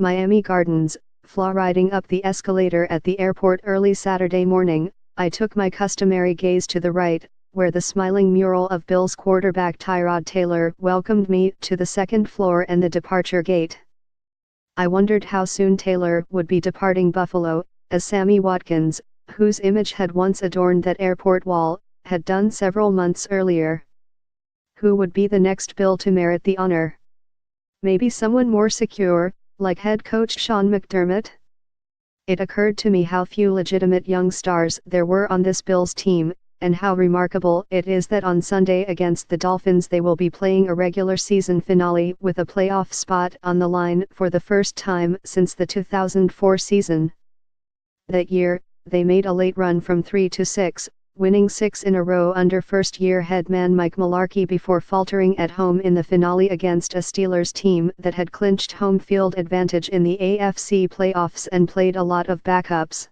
Miami Gardens, riding up the escalator at the airport early Saturday morning, I took my customary gaze to the right, where the smiling mural of Bills quarterback Tyrod Taylor welcomed me to the second floor and the departure gate. I wondered how soon Taylor would be departing Buffalo, as Sammy Watkins, whose image had once adorned that airport wall, had done several months earlier. Who would be the next Bill to merit the honor? Maybe someone more secure, like head coach Sean McDermott? It occurred to me how few legitimate young stars there were on this Bills team, and how remarkable it is that on Sunday against the Dolphins they will be playing a regular season finale with a playoff spot on the line for the first time since the 2004 season. That year, they made a late run from 3-6, winning 6 in a row under first-year head man Mike Mularkey before faltering at home in the finale against a Steelers team that had clinched home field advantage in the AFC playoffs and played a lot of backups.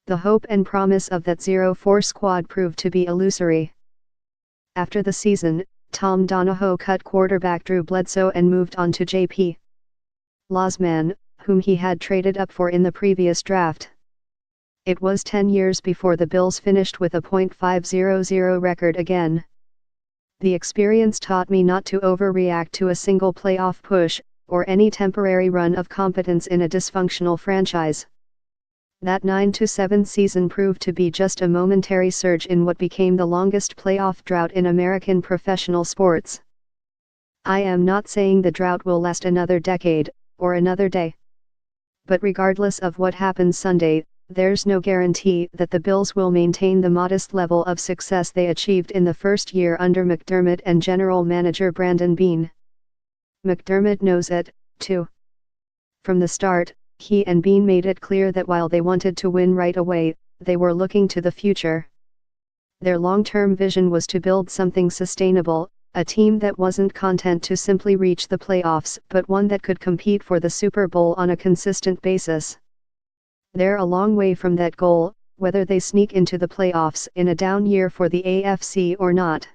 The hope and promise of that 0-4 squad proved to be illusory. After the season, Tom Donahoe cut quarterback Drew Bledsoe and moved on to J.P. Losman, whom he had traded up for in the previous draft. It was 10 years before the Bills finished with a .500 record again. The experience taught me not to overreact to a single playoff push, or any temporary run of competence in a dysfunctional franchise. That 9-7 season proved to be just a momentary surge in what became the longest playoff drought in American professional sports. I am not saying the drought will last another decade, or another day. But regardless of what happens Sunday, there's no guarantee that the Bills will maintain the modest level of success they achieved in the first year under McDermott and general manager Brandon Beane. McDermott knows it, too. From the start, he and Beane made it clear that while they wanted to win right away, they were looking to the future. Their long-term vision was to build something sustainable, a team that wasn't content to simply reach the playoffs but one that could compete for the Super Bowl on a consistent basis. They're a long way from that goal, whether they sneak into the playoffs in a down year for the AFC or not.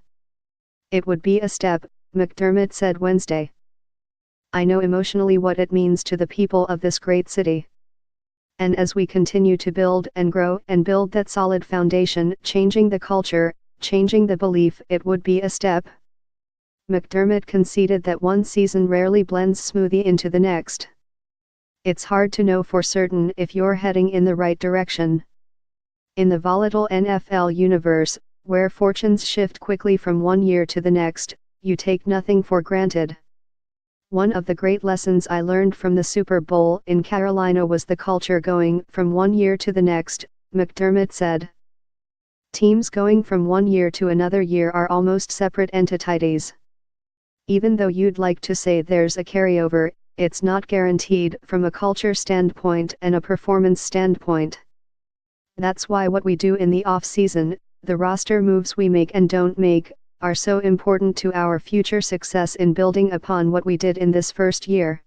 It would be a step, McDermott said Wednesday. I know emotionally what it means to the people of this great city. And as we continue to build and grow and build that solid foundation, changing the culture, changing the belief, it would be a step. McDermott conceded that one season rarely blends smoothly into the next. It's hard to know for certain if you're heading in the right direction. In the volatile NFL universe, where fortunes shift quickly from one year to the next, you take nothing for granted. One of the great lessons I learned from the Super Bowl in Carolina was the culture going from one year to the next, McDermott said. Teams going from one year to another year are almost separate entities. Even though you'd like to say there's a carryover, it's not guaranteed from a culture standpoint and a performance standpoint. That's why what we do in the off-season, the roster moves we make and don't make, are so important to our future success in building upon what we did in this first year.